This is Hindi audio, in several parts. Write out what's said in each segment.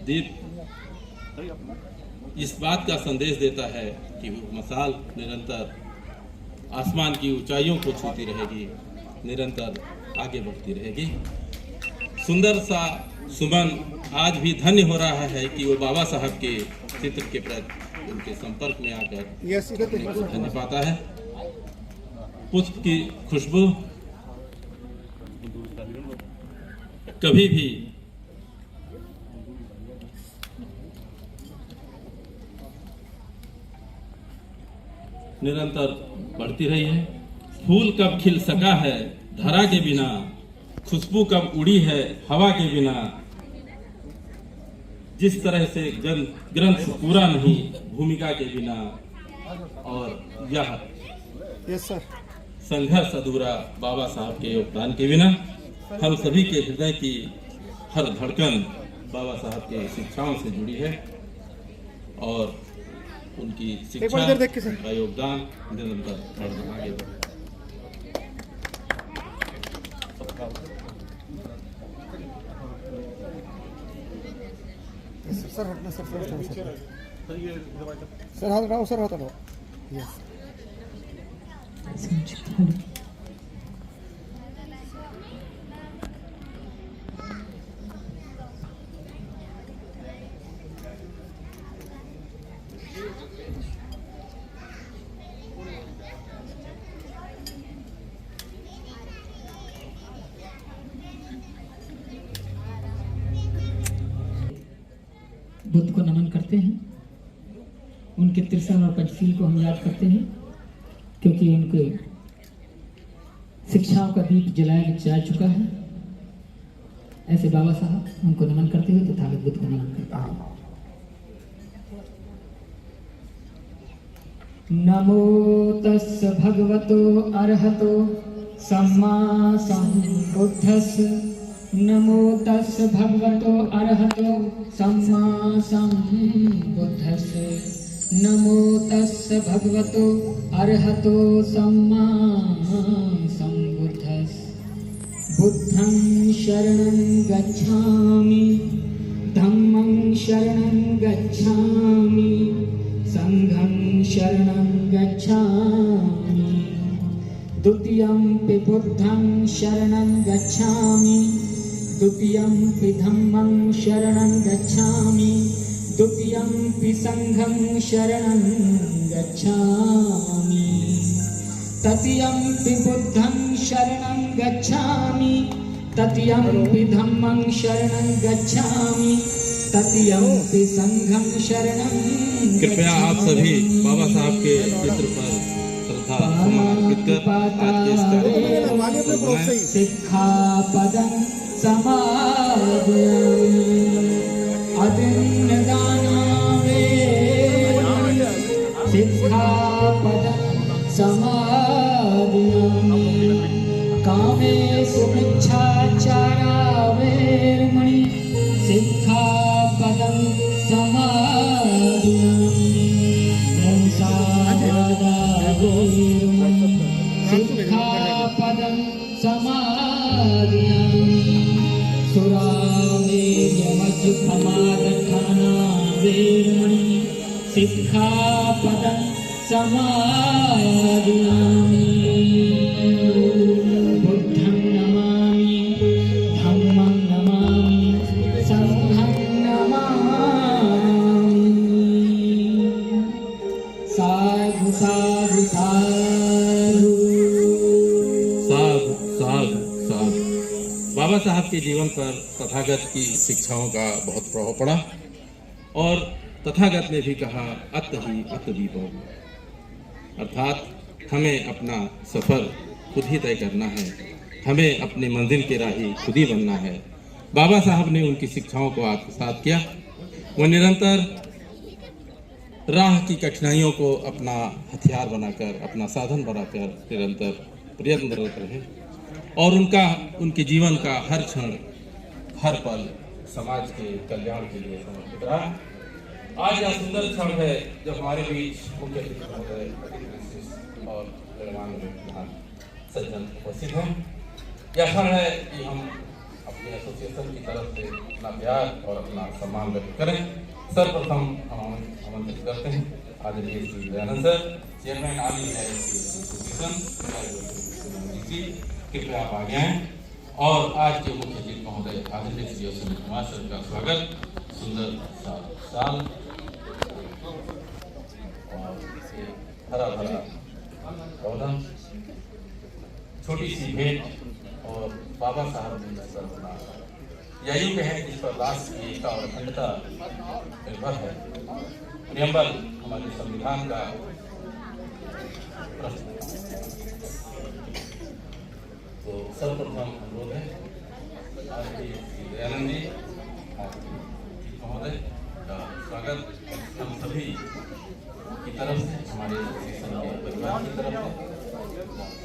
दीप इस बात का संदेश देता है कि वो मशाल निरंतर आसमान की ऊंचाइयों को छूती रहेगी, निरंतर आगे बढ़ती रहेगी। सुंदर सा सुमन आज भी धन्य हो रहा है कि वो बाबा साहब के चित्र के प्रति उनके संपर्क में आकर धन्य पाता है। पुष्प की खुशबू कभी भी निरंतर बढ़ती रही है। फूल कब खिल सका है धरा के बिना, खुशबू कब उड़ी है हवा के बिना। जिस तरह से ग्रंथ पूरा नहीं भूमिका के बिना, और यह संघर्ष अधूरा बाबा साहब के योगदान के बिना। हम सभी के हृदय की हर धड़कन बाबा साहब के शिक्षाओं से जुड़ी है और उनकी शिक्षा का योगदान निरंतर आगे बढ़े। सर हटना सर सर हाथ हटाओ सर हाथ हटाओ। यस बुद्ध को नमन करते हैं, उनके त्रिशूल और पंचशील को हम याद करते हैं, क्योंकि उनके शिक्षाओं का दीप जलाया जा चुका है। ऐसे बाबा साहब उनको नमन करते हुए तथागत बुद्ध को नमन करते हैं। नमो तस् भगवतो अरहतो सम्मा सम्बुद्धस्स। नमो तस् भगवतो अरहतो सम्मा सम्बुद्धस्स। नमो तस् भगवतो अरहतो सम्मा सम्बुद्धस्स। बुद्धं शरणं गच्छामि, धम्मं शरणं गच्छामि, संघं शरणं गच्छामि। द्वितीयंपि बुद्धं शरणं गच्छामि, द्वितीयंपि धम्मं शरणं गच्छामि, द्वितीयंपि संघं शरणं गच्छामि। तृतीयंपि बुद्धं शरणं गच्छामि, तृतीयंपि धम्मं शरणं गच्छामि, तृतीयंपि संघं शरणं। कृपया आप सभी बाबा साहब के चित्र पर श्रद्धा समर्पित कर आज के इस कार्यक्रम को बनाएं। सिक्खापदं समादयामि, अदिन्नदाना वेरमणि। सिक्खापदं समादयामि, कामेषु मिच्छाचारा वेरमणि। सिक्खापदं समादयामि, हिंसावादा वेरमणि। सिक्खापदं समादयामि, सुरामेरमज्जपमादठाना वेरमणि। सिक्खापदं समादयामि। बुद्धं नमामि, धम्मं नमामि, संघं नमामि। साधु साधु साधु साधु साधु साधु। बाबा साहब के जीवन पर तथागत की शिक्षाओं का बहुत प्रभाव पड़ा और तथागत ने भी कहा अत ही अत दीपो, अर्थात हमें अपना सफर खुद ही तय करना है, हमें अपने मंजिल के राही खुद ही बनना है। बाबा साहब ने उनकी शिक्षाओं को आत्मसात किया। वो निरंतर राह की कठिनाइयों को अपना हथियार बनाकर, अपना साधन बनाकर निरंतर प्रयत्नरत रहे और उनके जीवन का हर क्षण हर पल समाज के कल्याण के लिए समर्पित रहा। आज यह सुंदर क्षण है जब हमारे बीच मुख्य अतिथि महोदय और सज्जन उपस्थित हैं। यह क्षण है कि हम अपने एसोसिएशन की तरफ से अपना प्यार और अपना सम्मान व्यक्त करें। सर्वप्रथम हम आमंत्रित करते हैं आदरणीय Shri Dayanand sir, chairman all India association, कृपया आप आगे आएं और आज के मुख्य अतिथि महोदय आदरणीय श्री अश्विनी कुमार सर का स्वागत। सुंदर साल और हरा भरा पौधा, छोटी सी भेंट और बाबा साहब ने पर बना यह युग है जिस पर राष्ट्र की एकता और अखंडता निर्भर है। प्रियम्बल हमारे संविधान का तो सर्वप्रथम अनुरोध है आदरणीय श्री दयानंद जी महोदय का स्वागत हम सभी की तरफ से, हमारे एसोसिएशन के परिवार की तरफ से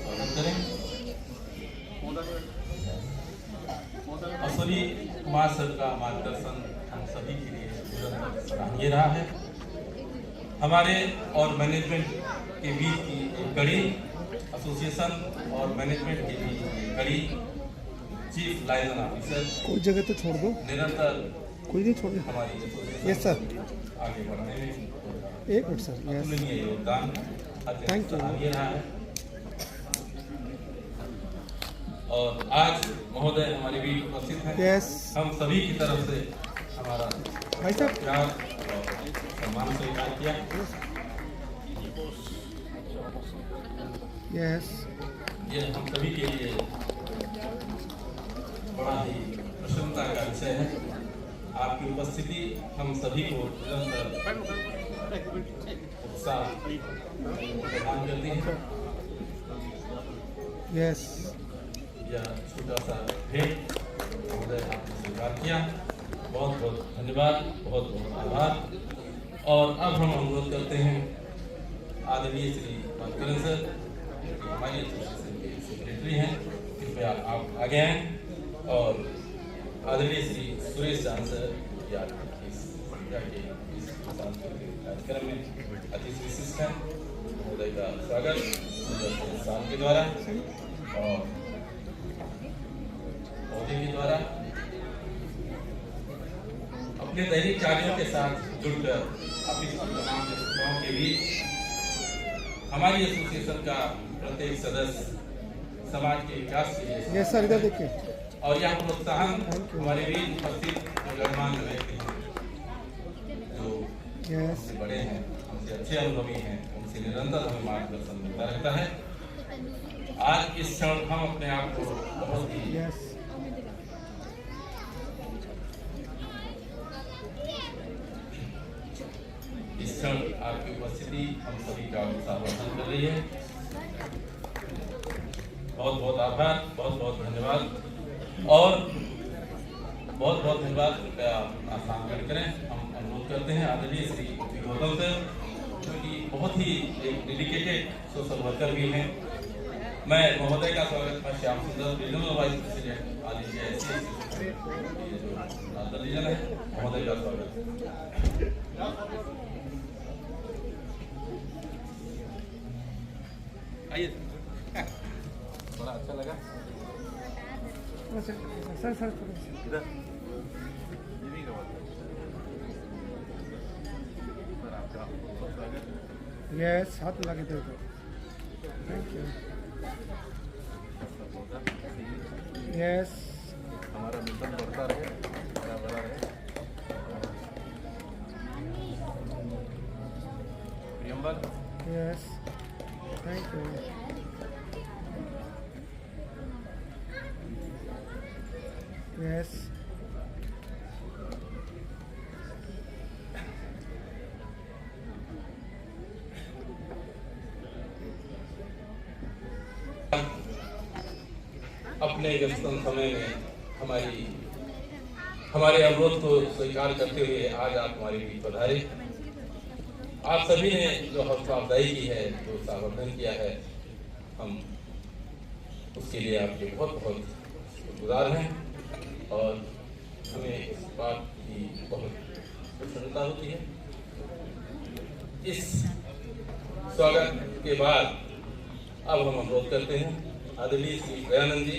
स्वागत करें। अश्विनी कुमार सर का मार्गदर्शन हम सभी के लिए सराहनीय रहा है। हमारे और मैनेजमेंट के बीच की एक कड़ी, एसोसिएशन और मैनेजमेंट के बीच की कड़ी, चीफ लाइजन ऑफिसर कोई जगह तो छोड़ दो, निरंतर कोई नहीं छोड़ दो। हमारी यस सर, आगे बढ़ने में एक मिनट सर। यस, अतुलनीय योगदान थैंक यू। सराहनीय रहा है। और आज महोदय हमारे बीच उपस्थित हैं। यस हम सभी की तरफ से हमारा भाई साहब, प्यार और सम्मान स्वीकार किया। यस ये हम सभी के लिए बड़ा ही प्रसन्नता का विषय है। आपकी उपस्थिति हम सभी को निरंतर उत्साह प्रदान करती है। यस यह छोटा सा भेंट महोदय आपने स्वीकार किया, बहुत बहुत धन्यवाद, बहुत बहुत आभार। और अब हम अनुरोध करते हैं आदरणीय श्री भास्करन सर, हमारी एसोसिएशन के सेक्रेटरी हैं, कृपया आप आगे आएं और आदरणीय श्री सुरेश जान सर या इस सांस्कृतिक कार्यक्रम में अतिथि विशिष्ट हैं। महोदय का स्वागत साल के द्वारा और मोदी के द्वारा अपने दैनिक कार्यों के साथ जुड़कर ऑफिस की तमाम व्यस्तताओं के बीच हमारी एसोसिएशन का प्रत्येक सदस्य समाज के विकास के लिए यस सर, इधर देखिए। और यह प्रोत्साहन हमारे बीच उपस्थित गणमान्य व्यक्ति हैं जो यस हमसे बड़े हैं, हमसे अच्छे अनुभवी हैं, उनसे निरंतर हमें मार्गदर्शन मिलता रहता है। आज इस क्षण हम अपने आप को बहुत ही यस इस क्षण आपकी उपस्थिति हम सभी का उत्साहवर्धन कर रही है। बहुत बहुत आभार, बहुत बहुत धन्यवाद और बहुत बहुत धन्यवाद। कृपया आसान करें। हम अनुरोध करते हैं आदरणीय श्री गौतम सर, जो कि बहुत ही एक डेडिकेटेड सोशल वर्कर भी हैं। मैं महोदय का स्वागत मैं श्याम सुंदर, regional vice president all India जो रीजन है, महोदय का स्वागत। आइए, बड़ा अच्छा लगा। सर सर सर इधर यस, हाथ लगा के दे दो। Thank you. यस हमारा मिशन बढ़ता रहे, बड़ा रहे। Preamble yes, thank you. Yes अपने व्यस्तम समय में हमारे अनुरोध को स्वीकार करते हुए आज आप हमारे बीच पधारे। आप सभी ने जो हौसला अफजाई की है, जो सावधान किया है, हम उसके लिए आपके बहुत बहुत शुक्रगुजार हैं और हमें इस बात की बहुत प्रसन्नता होती है। इस स्वागत के बाद अब हम अनुरोध करते हैं आदरणीय श्री दयानंद जी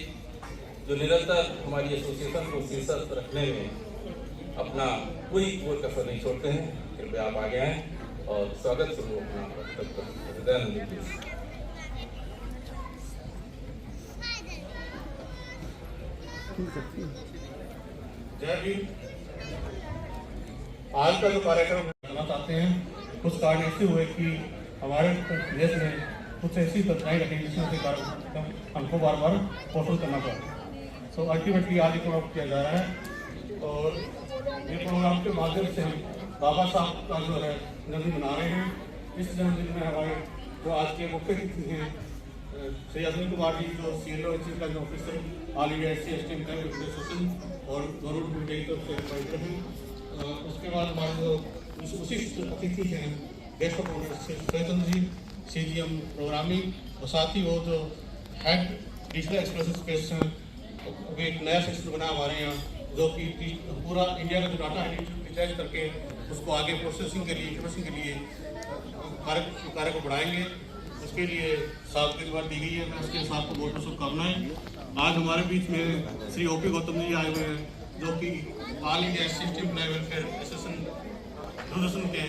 जो निरंतर हमारी एसोसिएशन को शीर्षस्थ रखने में अपना कोई कसर नहीं छोड़ते हैं। कृपया आप आगे आएँ और स्वागत स्वरूप अपना हृदय दीजिए। जय भीम। आज का जो कार्यक्रम करना चाहते हैं कुछ कारण ऐसे हुए कि हमारे देश में कुछ ऐसी घटनाएं घटी जिसमें कारण हमको बार बार पोषण करना पड़ा। तो अल्टीमेटली आज ये प्रोग्राम किया जा रहा है और ये प्रोग्राम के माध्यम से हम बाबा साहब का जो है जन्मदिन मना रहे हैं। इस जन्मदिन में हमारे जो आज के मुख्य अतिथि हैं श्री अनिल कुमार जी, जो CLO का जो officer all India SC/ST association और गवर्नमेंट की तरफ से एडवाइजर हैं। उसके बाद हमारे जो उसी अतिथि हैं guest of honour Shrichandra ji, CGM programming, और साथ ही वो जो हेड डिजिटल एक्सप्रेस स्पेस हैं, अभी एक नया सेक्शन बना हमारे यहाँ जो कि पूरा इंडिया का जो डाटा है डिजिटाइज करके उसको आगे प्रोसेसिंग के लिए इंफॉर्मेशन के लिए कार्य को बढ़ाएंगे। उसके लिए साथ की बात दी गई है। मैं उसके साथ को बहुत बहुत शुभकामनाएं। आज हमारे बीच में श्री OP गौतम जी आए हुए हैं जो कि all India SC/ST welfare association Doordarshan के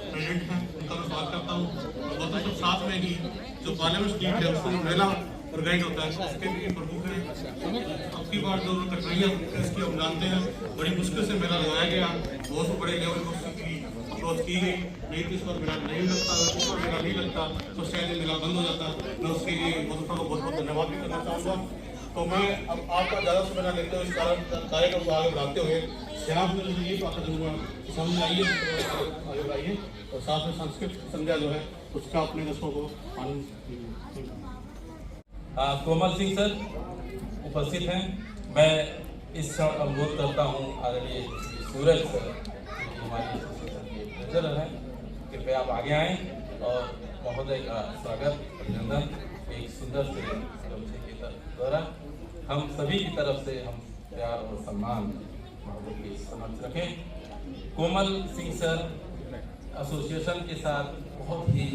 प्रेसिडेंट हैं। उनका मैं स्वागत करता हूँ। और गौतम साहब साथ में ही जो पार्लियामेंट स्ट्रीट है उसमें मेला ऑर्गेनाइज होता है उसके भी प्रमुख हैं। अब की बार जो कठिनाइयाँ इसकी हम जानते हैं, बड़ी मुश्किल से मेला लगाया गया, बहुत बड़े लेवल पर उसकी अप्रोच की गई। नहीं तो इस पर मेला नहीं लगता, इस पर मेला नहीं लगता तो शायद ये मेला बंद हो जाता। मैं उसके लिए गौतम को बहुत बहुत धन्यवाद भी करना चाहूँगा। तो मैं अब आपका ज़्यादा समय न लेते हुए इस कार्यक्रम को आगे बढ़ाते हुए जनाब में मुझे ये बात करूँगा कि समझ आइए आगे बढ़ाइए और साथ में संस्कृत संध्या जो है उसका अपने दर्शकों को आनंद। कोमल सिंह सर उपस्थित हैं। मैं इस क्षण अनुरोध करता हूँ आदरणीय सूरज सर हमारी एसोसिएशन के ट्रेजरर हैं, कृपया आप आगे आएँ और महोदय का स्वागत अभिनंदन एक सुंदर से गमछे के द्वारा हम सभी की तरफ से हम प्यार और सम्मान महोदय के समक्ष रखें। कोमल सिंह सर एसोसिएशन के साथ बहुत ही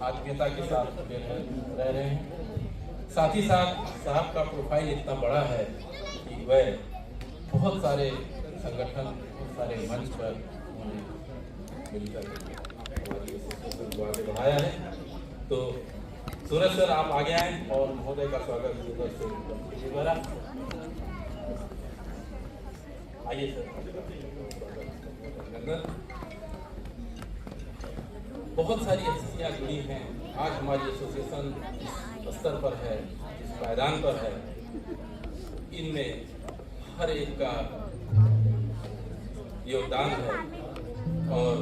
आत्मीयता के साथ रह रहे हैं। साथ ही साथ साहब का प्रोफाइल इतना बड़ा है कि वह बहुत सारे संगठन, बहुत सारे मंच पर उन्होंने मिलकर हमारी एसोसिएशन को आगे बढ़ाया है। तो सूरज सर आप आगे आएँ और महोदय का स्वागत से द्वारा आइए सर। बहुत सारी हस्तियाँ जुड़ी हैं। आज हमारी एसोसिएशन इस स्तर पर है, इस पायदान पर है, इनमें हर एक का योगदान है और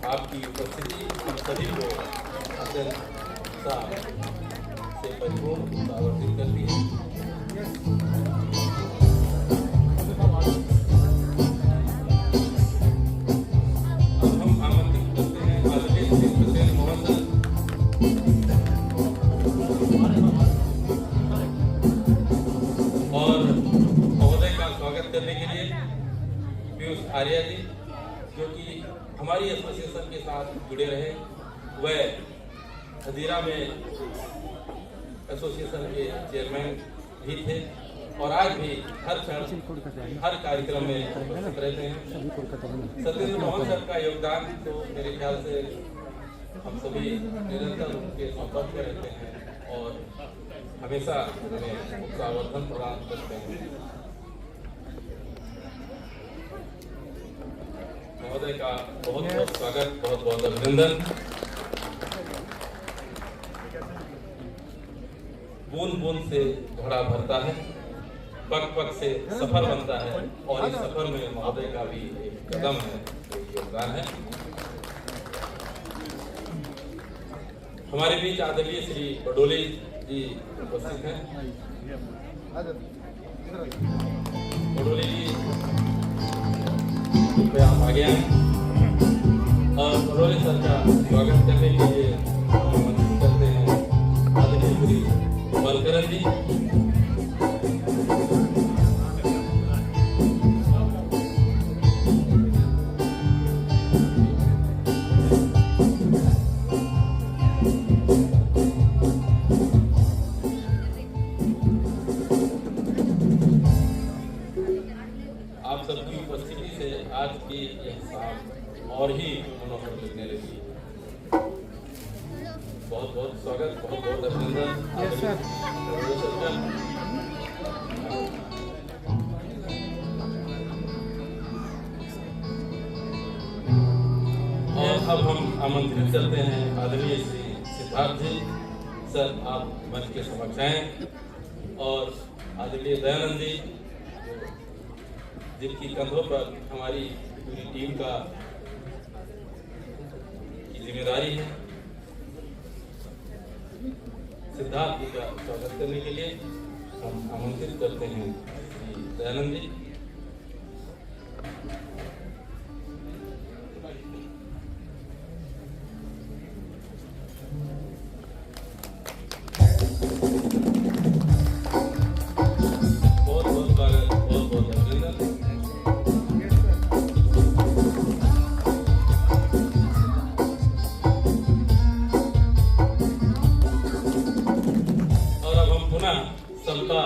आपकी उपस्थिति हम सभी को अत्यंत उत्साह से परिपूर्ण आवर्तित करती है। आर्या जी जो कि हमारी एसोसिएशन के साथ जुड़े रहे, वह हजीरा में एसोसिएशन के चेयरमैन भी थे और आज भी हर क्षण हर कार्यक्रम में उपस्थित रहते हैं। सत्येंद्र मोहन सर का योगदान तो मेरे ख्याल से हम सभी निरंतर उनके संपर्क में रहते हैं और हमेशा हमें उत्साहवर्धन प्रदान करते हैं। महोदय का बहुत बहुत स्वागत, बहुत बहुत अभिनंदन। बूंद बूंद से घड़ा भरता है, पग पग से सफर बनता है और इस सफर में महोदय का भी एक कदम है, एक योगदान है। हमारे बीच आदरणीय श्री बडोली जी उपस्थित हैं। बडोली जी कृपया आप आगे आए और बडोली सर का स्वागत करने के लिए आमंत्रित करते हैं आदरणीय श्री बलकरण जी। कि यह शाम और ही मनोहर लगने लगी। बहुत बहुत स्वागत, बहुत बहुत अभिनंदन। Yes sir. और अब हम आमंत्रित करते हैं आदरणीय श्री सिद्धार्थ जी। सर, आप मंच के समक्ष आएं और आदरणीय दयानंद जी, जिनकी कंधों पर हमारी पूरी टीम का की जिम्मेदारी है, सिद्धार्थ जी का स्वागत करने के लिए हम आमंत्रित करते हैं श्री दयानंद जी। बहुत बहुत स्वागत, बहुत बहुत अभिनंदन। Yes sir. और अब हम पुनः सबका